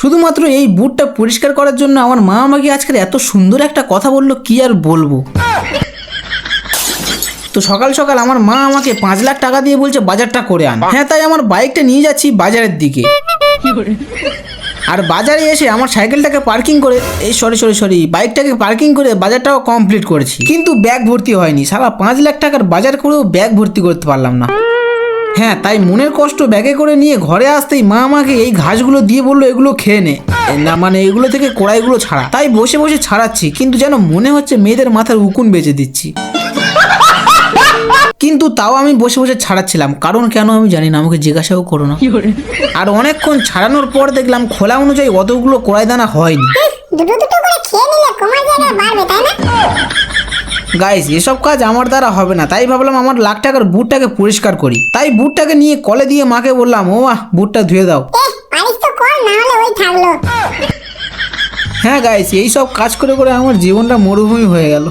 শুধুমাত্র এই বুটটা পরিষ্কার করার জন্য আমার মা আমাকে আজকের এত সুন্দর একটা কথা বললো, কি আর বলবো। তো সকাল সকাল আমার মা আমাকে 5 লাখ টাকা দিয়ে বলছে বাজারটা করে আন। হ্যাঁ, তাই আমার বাইকটা নিয়ে যাচ্ছি বাজারের দিকে। আর বাজারে এসে আমার সাইকেলটাকে পার্কিং করে বাইকটাকে পার্কিং করে বাজারটাও কমপ্লিট করেছি, কিন্তু ব্যাগ ভর্তি হয়নি। সারা 5 লাখ টাকার বাজার করেও ব্যাগ ভর্তি করতে পারলাম না। হ্যাঁ, তাই মনের কষ্ট ব্যাগে করে নিয়ে ঘরে আসতেই মা আমাকে এই ঘাসগুলো দিয়ে বললো এগুলো খেয়ে নে, না মানে এগুলো থেকে কড়াইগুলো ছাড়া। তাই বসে বসে ছাড়াচ্ছি, কিন্তু যেন মনে হচ্ছে মেয়েদের মাথার উকুন বেঁচে দিচ্ছি। কিন্তু তাও আমি বসে বসে ছাড়াচ্ছিলাম, কারণ কেন আমি জানি না, আমাকে জিজ্ঞাসাও করো না। আর অনেকক্ষণ ছাড়ানোর পর দেখলাম খোলা অনুযায়ী অতগুলো কড়াই দানা হয়নি। গাইস, এসব কাজ আমার দ্বারা হবে না, তাই ভাবলাম আমার লাখ টাকার বুটটাকে পরিষ্কার করি। তাই বুটটাকে নিয়ে কলে দিয়ে মাকে বললাম, ও মা, বুটটা ধুয়ে দাও। হ্যাঁ গাইস, এইসব কাজ করে করে আমার জীবনটা মরুভূমি হয়ে গেল।